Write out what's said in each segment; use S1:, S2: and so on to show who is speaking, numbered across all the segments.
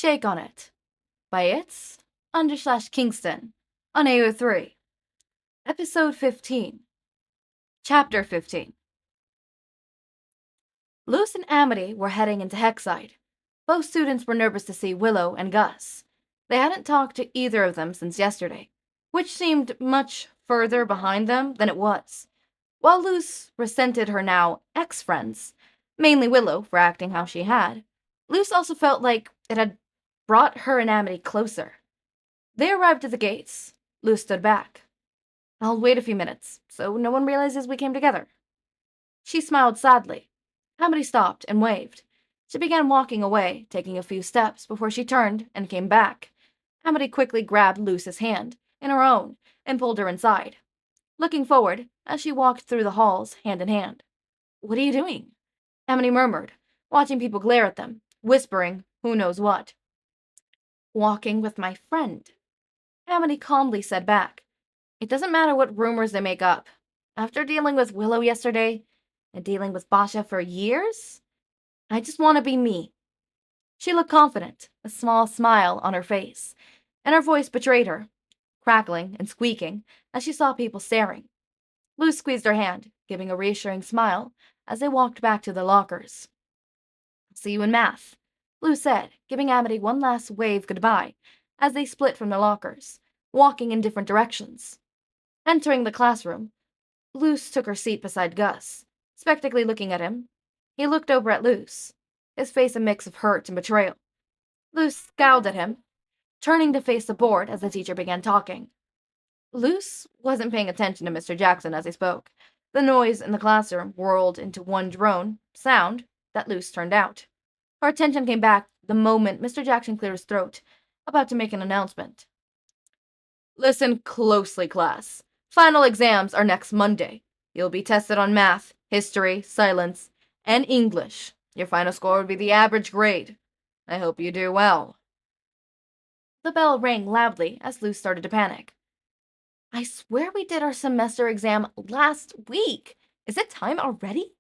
S1: Shake on It by its_Kingston on AO3. Episode 15. Chapter 15. Luz and Amity were heading into Hexside. Both students were nervous to see Willow and Gus. They hadn't talked to either of them since yesterday, which seemed much further behind them than it was. While Luz resented her now ex-friends, mainly Willow for acting how she had, Luz also felt like it had brought her and Amity closer. They arrived at the gates. Luz stood back. "I'll wait a few minutes, so no one realizes we came together." She smiled sadly. Amity stopped and waved. She began walking away, taking a few steps before she turned and came back. Amity quickly grabbed Luz's hand in her own and pulled her inside, looking forward as she walked through the halls hand in hand. "What are you doing?" Amity murmured, watching people glare at them, whispering who knows what. "Walking with my friend," Amity calmly said back. "It doesn't matter what rumors they make up. After dealing with Willow yesterday, and dealing with Basha for years, I just want to be me." She looked confident, a small smile on her face, and her voice betrayed her, crackling and squeaking as she saw people staring. Luz squeezed her hand, giving a reassuring smile as they walked back to their lockers. "I'll see you in math," Luz said, giving Amity one last wave goodbye as they split from their lockers, walking in different directions. Entering the classroom, Luz took her seat beside Gus, spectacly looking at him. He looked over at Luz, his face a mix of hurt and betrayal. Luz scowled at him, turning to face the board as the teacher began talking. Luz wasn't paying attention to Mr. Jackson as he spoke. The noise in the classroom whirled into one drone sound that Luz turned out. Her attention came back the moment Mr. Jackson cleared his throat, about to make an announcement. "Listen closely, class. Final exams are next Monday. You'll be tested on math, history, silence, and English. Your final score would be the average grade. I hope you do well." The bell rang loudly as Luz started to panic. "I swear we did our semester exam last week. Is it time already?"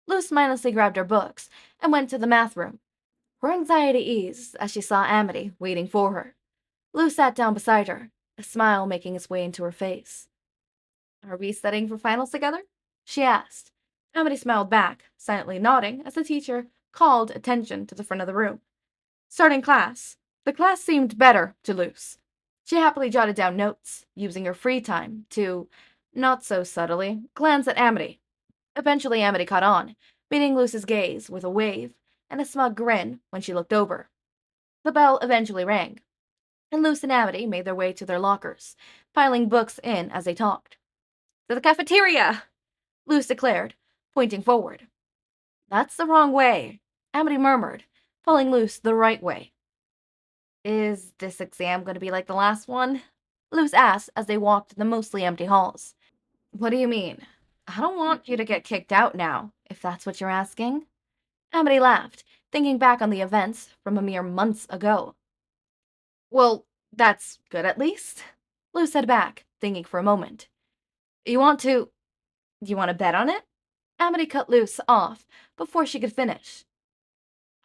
S1: Luz mindlessly grabbed her books and went to the math room. Her anxiety eased as she saw Amity waiting for her. Luz sat down beside her, a smile making its way into her face. "Are we studying for finals together?" she asked. Amity smiled back, silently nodding as the teacher called attention to the front of the room. Starting class. The class seemed better to Luz. She happily jotted down notes, using her free time to, not so subtly, glance at Amity. Eventually Amity caught on, meeting Luz's gaze with a wave and a smug grin when she looked over. The bell eventually rang, and Luz and Amity made their way to their lockers, piling books in as they talked. "To the cafeteria!" Luz declared, pointing forward. "That's the wrong way," Amity murmured, pulling Luz the right way. "Is this exam going to be like the last one?" Luz asked as they walked the mostly empty halls. "What do you mean? I don't want you to get kicked out now, if that's what you're asking." Amity laughed, thinking back on the events from a mere months ago. "Well, that's good at least," Luz said back, thinking for a moment. You want to bet on it?" Amity cut Luz off before she could finish.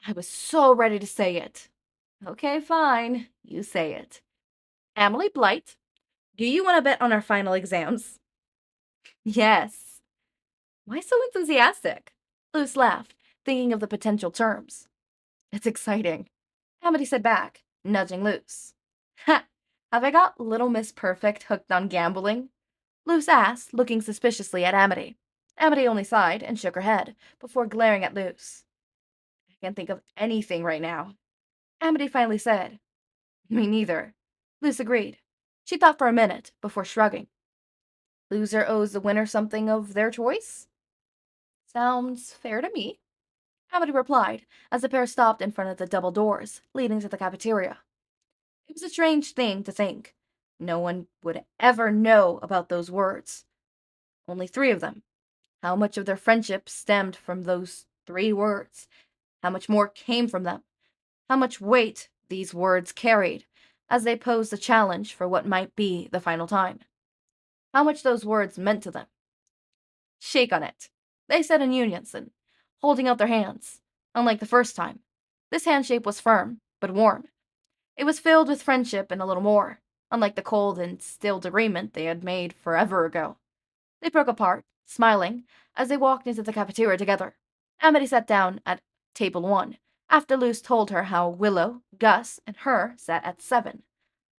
S1: I was so ready to say it. "Okay, fine. You say it. Emily Blight, do you want to bet on our final exams?" "Yes." "Why so enthusiastic?" Luz laughed, thinking of the potential terms. "It's exciting," Amity said back, nudging Luz. "Ha! Have I got Little Miss Perfect hooked on gambling?" Luz asked, looking suspiciously at Amity. Amity only sighed and shook her head, before glaring at Luz. "I can't think of anything right now," Amity finally said. "Me neither," Luz agreed. She thought for a minute, before shrugging. "Loser owes the winner something of their choice?" "Sounds fair to me," Amity replied, as the pair stopped in front of the double doors, leading to the cafeteria. It was a strange thing to think. No one would ever know about those words. Only 3 of them. How much of their friendship stemmed from those 3 words? How much more came from them? How much weight these words carried as they posed a challenge for what might be the final time? How much those words meant to them? "Shake on it," they said in unison, holding out their hands. Unlike the first time, this handshake was firm, but warm, It was filled with friendship and a little more, unlike the cold and stilled agreement they had made forever ago. They broke apart, smiling, as they walked into the cafeteria together. Amity sat down at table 1, after Luz told her how Willow, Gus, and her sat at 7.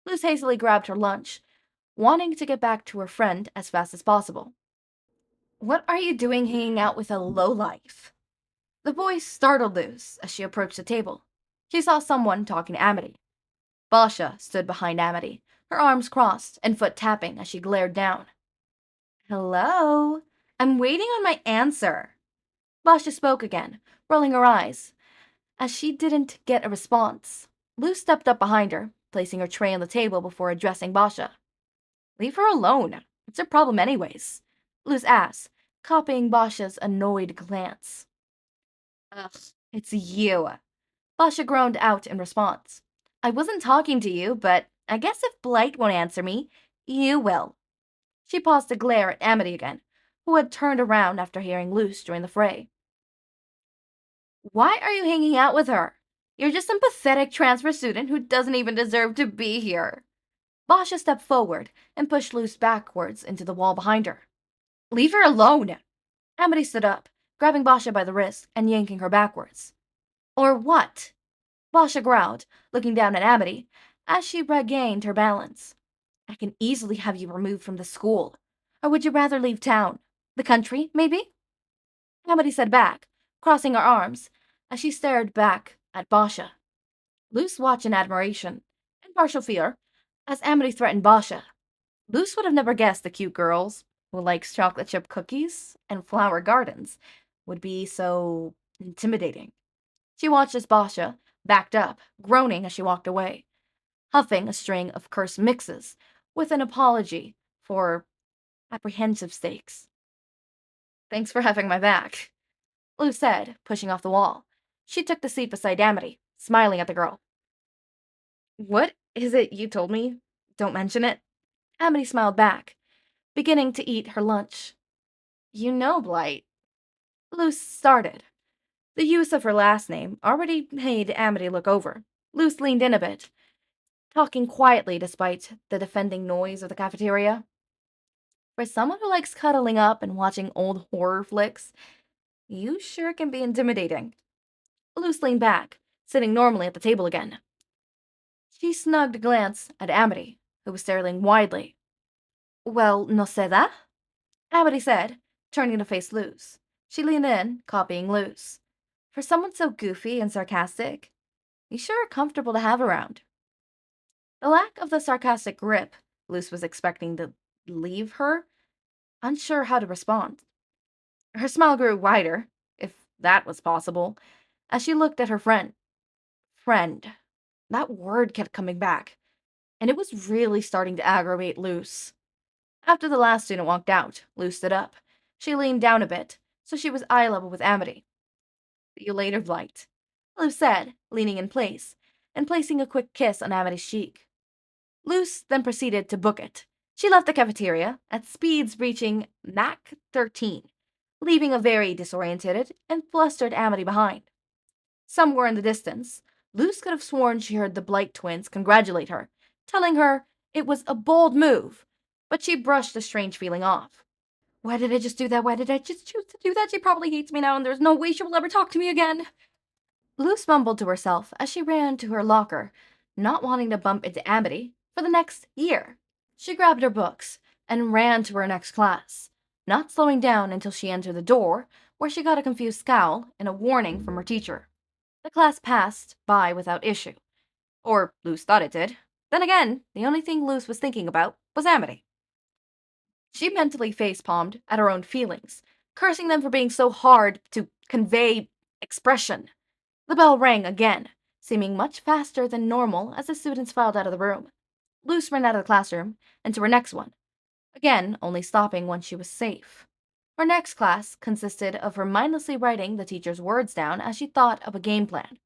S1: Luz hastily grabbed her lunch, wanting to get back to her friend as fast as possible. "What are you doing hanging out with a lowlife?" The voice startled Luz as she approached the table. She saw someone talking to Amity. Basha stood behind Amity, her arms crossed and foot tapping as she glared down. "Hello? I'm waiting on my answer." Basha spoke again, rolling her eyes, as she didn't get a response. Luz stepped up behind her, placing her tray on the table before addressing Basha. "Leave her alone. What's her problem anyways?" Luz asked, copying Basha's annoyed glance. "Ugh, it's you." Basha groaned out in response. "I wasn't talking to you, but I guess if Blight won't answer me, you will." She paused to glare at Amity again, who had turned around after hearing Luz join the fray. "Why are you hanging out with her? You're just some pathetic transfer student who doesn't even deserve to be here." Basha stepped forward and pushed Luz backwards into the wall behind her. "Leave her alone." Amity stood up, grabbing Basha by the wrist and yanking her backwards. "Or what?" Basha growled, looking down at Amity as she regained her balance. "I can easily have you removed from the school. Or would you rather leave town? The country, maybe?" Amity said back, crossing her arms, as she stared back at Basha. Luz watched in admiration and partial fear as Amity threatened Basha. Luz would have never guessed the cute girls who likes chocolate chip cookies and flower gardens would be so intimidating. She watched as Basha backed up, groaning as she walked away, huffing a string of cursed mixes with an apology for apprehensive stakes. "Thanks for having my back," Luz said, pushing off the wall. She took the seat beside Amity, smiling at the girl. "What is it you told me? Don't mention it." Amity smiled back, beginning to eat her lunch. "You know, Blight." Luz started. The use of her last name already made Amity look over. Luz leaned in a bit, talking quietly despite the defending noise of the cafeteria. "For someone who likes cuddling up and watching old horror flicks, you sure can be intimidating." Luz leaned back, sitting normally at the table again. She snugged a glance at Amity, who was staring widely. "Well, Noceda?" Amity said, turning to face Luz. She leaned in, copying Luz. "For someone so goofy and sarcastic, you sure are comfortable to have around." The lack of the sarcastic grip Luz was expecting to leave her, unsure how to respond. Her smile grew wider, if that was possible, as she looked at her friend. Friend. That word kept coming back, and it was really starting to aggravate Luz. After the last student walked out, Luz stood up. She leaned down a bit, so she was eye level with Amity. "See you later, Blight," Luz said, leaning in place, and placing a quick kiss on Amity's cheek. Luz then proceeded to book it. She left the cafeteria at speeds reaching Mach 13, leaving a very disoriented and flustered Amity behind. Somewhere in the distance, Luz could have sworn she heard the Blight twins congratulate her, telling her it was a bold move, but she brushed the strange feeling off. "Why did I just do that? Why did I just choose to do that? She probably hates me now, and there's no way she will ever talk to me again." Luz mumbled to herself as she ran to her locker, not wanting to bump into Amity for the next year. She grabbed her books and ran to her next class, not slowing down until she entered the door, where she got a confused scowl and a warning from her teacher. The class passed by without issue. Or Luz thought it did. Then again, the only thing Luz was thinking about was Amity. She mentally face-palmed at her own feelings, cursing them for being so hard to convey expression. The bell rang again, seeming much faster than normal as the students filed out of the room. Luz ran out of the classroom and to her next one, again only stopping when she was safe. Her next class consisted of her mindlessly writing the teacher's words down as she thought of a game plan.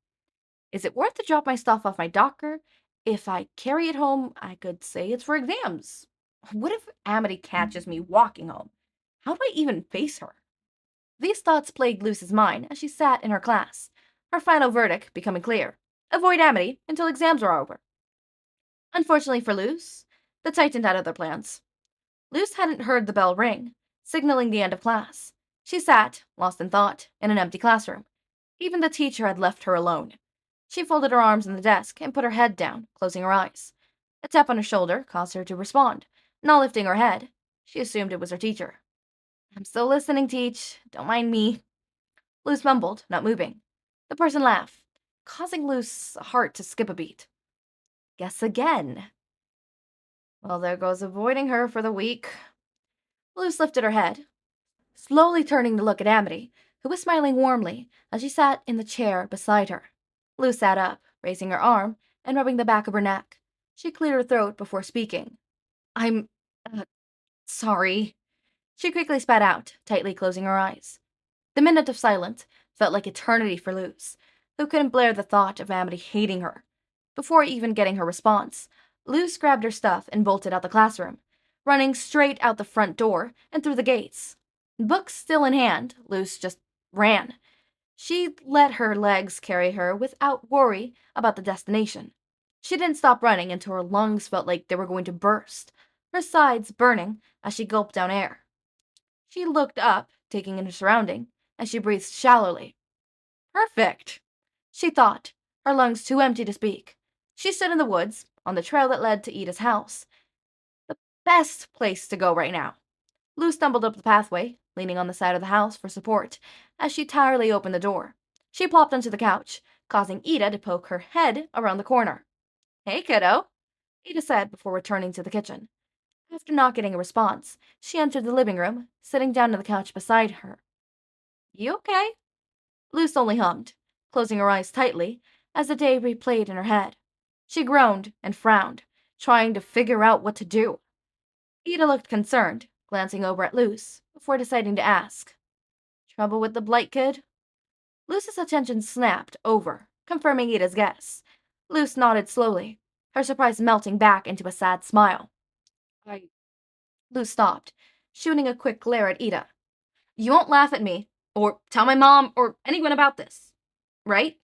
S1: Is it worth to drop my stuff off my docker? If I carry it home, I could say it's for exams. What if Amity catches me walking home? How do I even face her? These thoughts plagued Luz's mind as she sat in her class, her final verdict becoming clear. Avoid Amity until exams are over. Unfortunately for Luz, the Titan had other plans. Luz hadn't heard the bell ring, signaling the end of class. She sat, lost in thought, in an empty classroom. Even the teacher had left her alone. She folded her arms on the desk and put her head down, closing her eyes. A tap on her shoulder caused her to respond, not lifting her head. She assumed it was her teacher. "I'm still listening, Teach. Don't mind me." Luz mumbled, not moving. The person laughed, causing Luz's heart to skip a beat. "Guess again." Well, there goes avoiding her for the week. Luz lifted her head, slowly turning to look at Amity, who was smiling warmly as she sat in the chair beside her. Luz sat up, raising her arm and rubbing the back of her neck. She cleared her throat before speaking. "I'm, sorry." She quickly spat out, tightly closing her eyes. The minute of silence felt like eternity for Luz, who couldn't bear the thought of Amity hating her. Before even getting her response, Luz grabbed her stuff and bolted out the classroom, running straight out the front door and through the gates. Books still in hand, Luz just ran. She let her legs carry her without worry about the destination. She didn't stop running until her lungs felt like they were going to burst, her sides burning as she gulped down air. She looked up, taking in her surrounding, as she breathed shallowly. Perfect, she thought, her lungs too empty to speak. She stood in the woods, on the trail that led to Eda's house. The best place to go right now. Lou stumbled up the pathway, leaning on the side of the house for support, as she tiredly opened the door. She plopped onto the couch, causing Eda to poke her head around the corner. "Hey, kiddo," Eda said before returning to the kitchen. After not getting a response, she entered the living room, sitting down on the couch beside her. "You okay?" Luce only hummed, closing her eyes tightly as the day replayed in her head. She groaned and frowned, trying to figure out what to do. Eda looked concerned, glancing over at Luce, before deciding to ask, "Trouble with the Blight kid?" Luce's attention snapped over, confirming Eda's guess. Luce nodded slowly, her surprise melting back into a sad smile. Luce stopped, shooting a quick glare at Eda. "You won't laugh at me, or tell my mom, or anyone about this, right?"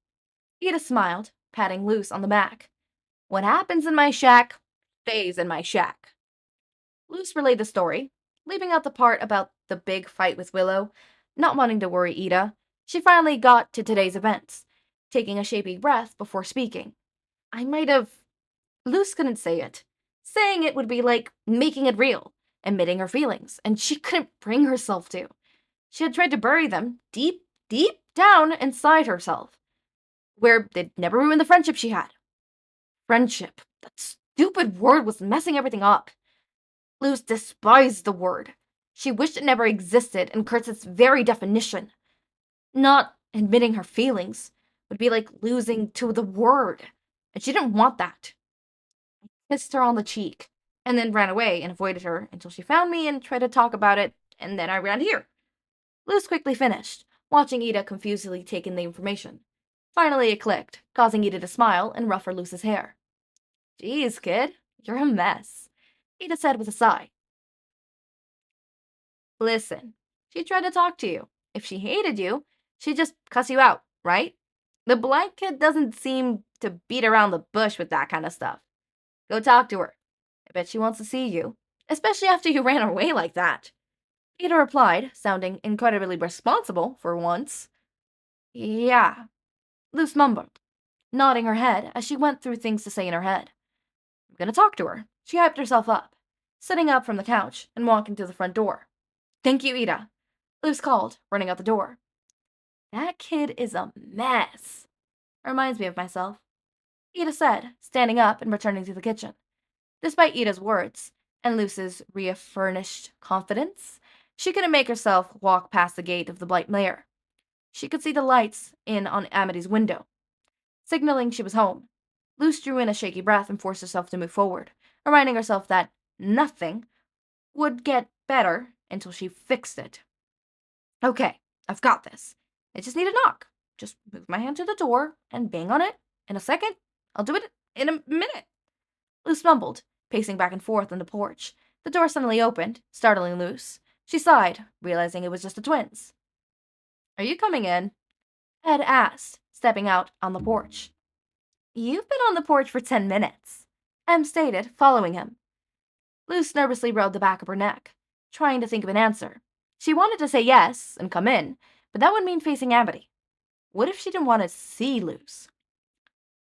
S1: Eda smiled, patting Luce on the back. "What happens in my shack, stays in my shack." Luce relayed the story, leaving out the part about the big fight with Willow. Not wanting to worry Eda, she finally got to today's events, taking a shapy breath before speaking. "I might have..." Luce couldn't say it. Saying it would be like making it real, admitting her feelings, and she couldn't bring herself to. She had tried to bury them deep, deep down inside herself, where they'd never ruin the friendship she had. Friendship. That stupid word was messing everything up. Luce despised the word. She wished it never existed and cursed its very definition. Not admitting her feelings would be like losing to the word, and she didn't want that. I kissed her on the cheek, and then ran away and avoided her until she found me and tried to talk about it, and then I ran here. Luce quickly finished, watching Eda confusedly take in the information. Finally it clicked, causing Eda to smile and ruffle Luce's hair. "Geez, kid, you're a mess," Eda said with a sigh. "Listen, she tried to talk to you. If she hated you, she'd just cuss you out, right? The Blight kid doesn't seem to beat around the bush with that kind of stuff. Go talk to her. I bet she wants to see you, especially after you ran away like that." Eda replied, sounding incredibly responsible for once. "Yeah," Luce mumbled, nodding her head as she went through things to say in her head. "I'm gonna talk to her." She hyped herself up, sitting up from the couch and walking to the front door. "Thank you, Eda," Luce called, running out the door. "That kid is a mess. Reminds me of myself," Eda said, standing up and returning to the kitchen. Despite Eda's words and Luce's reaffirmed confidence, she couldn't make herself walk past the gate of the Blight lair. She could see the lights in on Amity's window, signaling she was home. Luce drew in a shaky breath and forced herself to move forward, reminding herself that nothing would get better until she fixed it. "Okay, I've got this. I just need a knock. Just move my hand to the door and bang on it. In a second, I'll do it in a minute." Luce mumbled, pacing back and forth on the porch. The door suddenly opened, startling Luce. She sighed, realizing it was just the twins. "Are you coming in?" Ed asked, stepping out on the porch. "You've been on the porch for 10 minutes. Em stated, following him. Luz nervously rubbed the back of her neck, trying to think of an answer. She wanted to say yes and come in, but that would mean facing Amity. What if she didn't want to see Luz?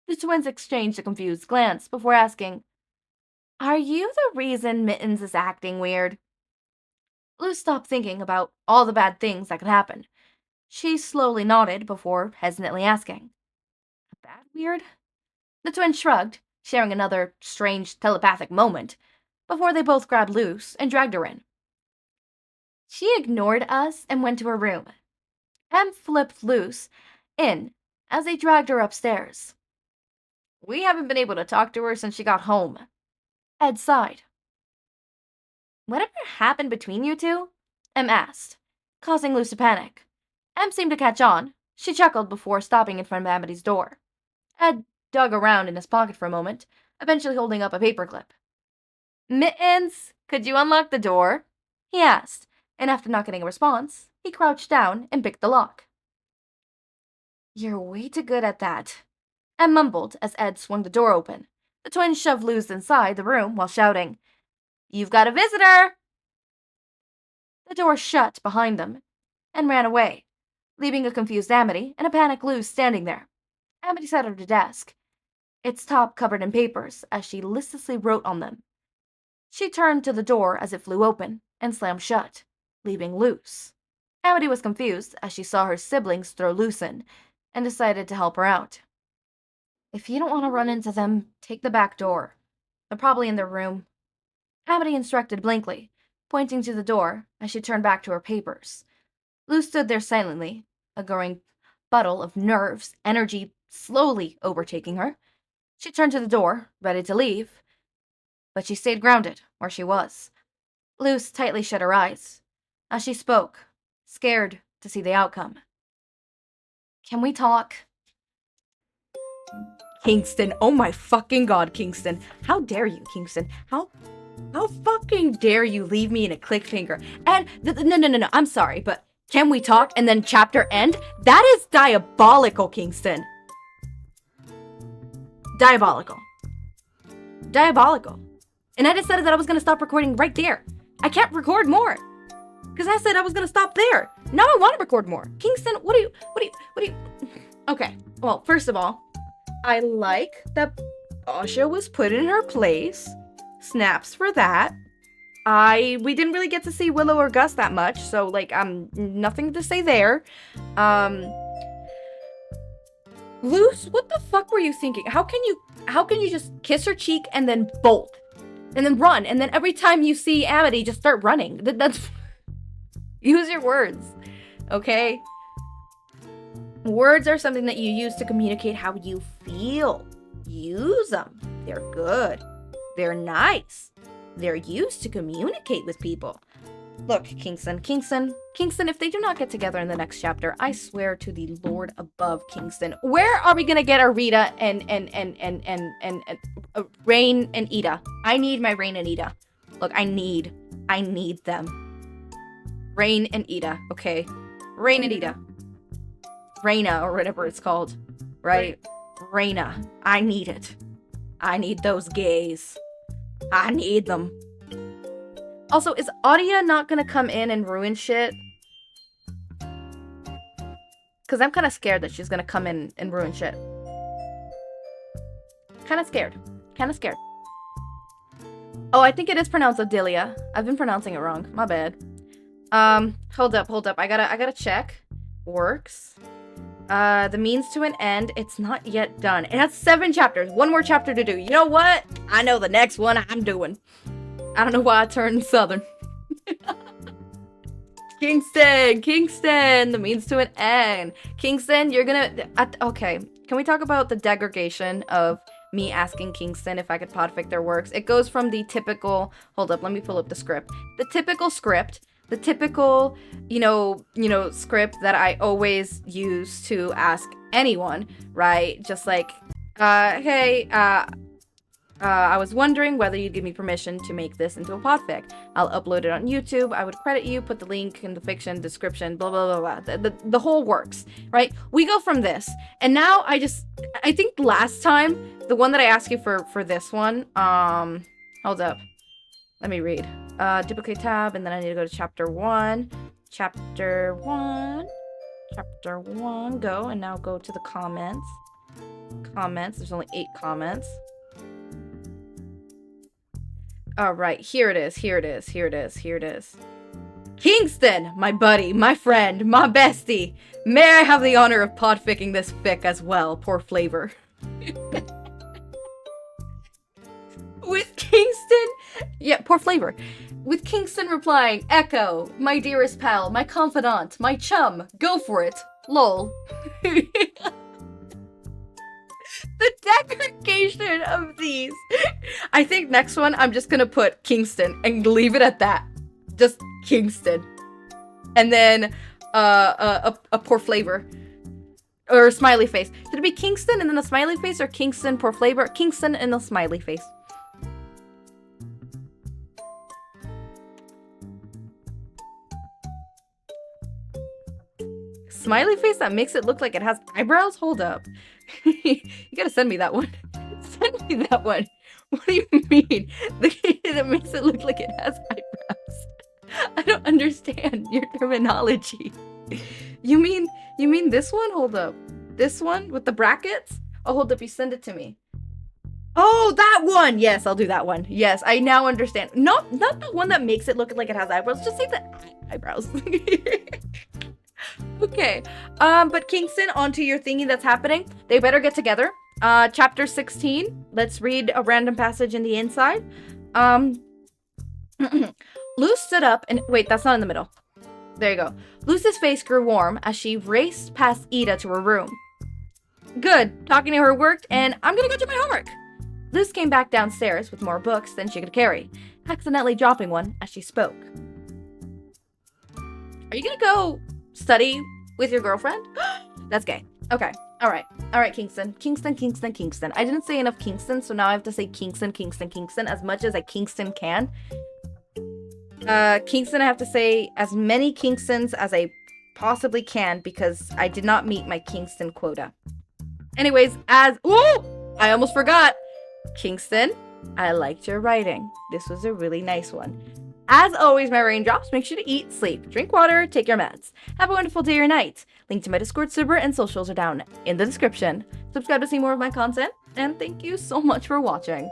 S1: The twins exchanged a confused glance before asking, "Are you the reason Mittens is acting weird?" Luz stopped thinking about all the bad things that could happen. She slowly nodded before hesitantly asking, "Bad weird?" The twins shrugged, sharing another strange telepathic moment, before they both grabbed Luz and dragged her in. She ignored us and went to her room. Em flipped Luz in as they dragged her upstairs. "We haven't been able to talk to her since she got home." Ed sighed. "Whatever happened between you two?" Em asked, causing Luz to panic. Em seemed to catch on. She chuckled before stopping in front of Amity's door. Ed dug around in his pocket for a moment, eventually holding up a paperclip. "Mittens, could you unlock the door?" he asked, and after not getting a response, he crouched down and picked the lock. "You're way too good at that," Em mumbled as Ed swung the door open. The twins shoved Luz inside the room while shouting, "You've got a visitor!" The door shut behind them and ran away, leaving a confused Amity and a panicked Luz standing there. Amity sat at her desk, its top covered in papers, as she listlessly wrote on them. She turned to the door as it flew open and slammed shut, leaving Luz. Amity was confused as she saw her siblings throw Luz in and decided to help her out. "If you don't want to run into them, take the back door. They're probably in their room," Amity instructed blankly, pointing to the door as she turned back to her papers. Luz stood there silently, a growing puddle of nerves, energy slowly overtaking her. She turned to the door, ready to leave, but she stayed grounded where she was. Luz tightly shut her eyes as she spoke, scared to see the outcome. "Can we talk?"
S2: Kingston, oh my fucking god, Kingston. How dare you, Kingston? How fucking dare you leave me in a cliffhanger? And, no, I'm sorry, but can we talk and then chapter end? That is diabolical, Kingston. Diabolical. Diabolical. And I decided that I was gonna stop recording right there. I can't record more. Because I said I was gonna stop there. Now I want to record more. Kingston, what do you... Okay, well, first of all, I like that Asha was put in her place. Snaps for that. We didn't really get to see Willow or Gus that much, so, like, nothing to say there. Luz, what the fuck were you thinking? How can you just kiss her cheek and then bolt? And then run, and then every time you see Amity, just start running. That's... Use your words, okay? Words are something that you use to communicate how you feel. Use them. They're good. They're nice. They're used to communicate with people. Look, Kingston, if they do not get together in the next chapter, I swear to the Lord above, Kingston, where are we gonna get our Rita and Raine and Eda? I need my Raine and Eda. Look, I need them. Raine and Eda, okay? Raine and Eda. Raina, or whatever it's called, right? Raina. I need it. I need those gays. I need them. Also, is Odalia not gonna come in and ruin shit? Because I'm kind of scared that she's gonna come in and ruin shit. Kind of scared. Oh, I think it is pronounced Odalia. I've been pronouncing it wrong. My bad. Hold up. I gotta check. Works. The means to an end. It's not yet done. It has 7 chapters. 1 more chapter to do. You know what? I know the next one I'm doing. I don't know why I turned southern. Kingston, the means to an end. Kingston, you're gonna... okay, can we talk about the degradation of me asking Kingston if I could podfic their works? It goes from the typical... Hold up, let me pull up the script. The typical script, script that I always use to ask anyone, right? Just like, hey, I was wondering whether you'd give me permission to make this into a podfic. I'll upload it on YouTube. I would credit you, put the link in the fiction description, blah, blah, blah, blah. The whole works, right? We go from this. And now I think last time, the one that I asked you for this one, hold up. Let me read. Duplicate tab, and then I need to go to chapter 1. Chapter 1, go, and now go to the comments. There's only 8 comments. All right, here it is. Kingston, my buddy, my friend, my bestie. May I have the honor of podficking this fic as well, poor flavor. With Kingston, yeah, poor flavor. With Kingston replying, Echo, my dearest pal, my confidant, my chum, go for it, lol. The degradation of these. I think next one, I'm just gonna put Kingston and leave it at that. Just Kingston. And then, a poor flavor. Or a smiley face. Should it be Kingston and then a smiley face, or Kingston, poor flavor? Kingston and a smiley face. Smiley face that makes it look like it has eyebrows? Hold up. You gotta send me that one. Send me that one. What do you mean? That makes it look like it has eyebrows. I don't understand your terminology. You mean this one? Hold up. This one with the brackets? Oh, hold up. You send it to me. Oh, that one! Yes, I'll do that one. Yes, I now understand. Not the one that makes it look like it has eyebrows. Just say the eyebrows. Okay, but Kingston, onto your thingy that's happening. They better get together. Chapter 16. Let's read a random passage in the inside. Luz stood up and... Wait, that's not in the middle. There you go. Luz's face grew warm as she raced past Eda to her room. Good. Talking to her worked, and I'm gonna go do my homework. Luz came back downstairs with more books than she could carry, accidentally dropping one as she spoke. Are you gonna go study with your girlfriend? That's gay. Okay. All right, Kingston. Kingston. I didn't say enough Kingston, so now I have to say Kingston as much as I Kingston can. Kingston, I have to say as many Kingstons as I possibly can because I did not meet my Kingston quota. Anyways, I almost forgot. Kingston, I liked your writing. This was a really nice one. As always, my raindrops, make sure to eat, sleep, drink water, take your meds. Have a wonderful day or night. Link to my Discord server and socials are down in the description. Subscribe to see more of my content, and thank you so much for watching.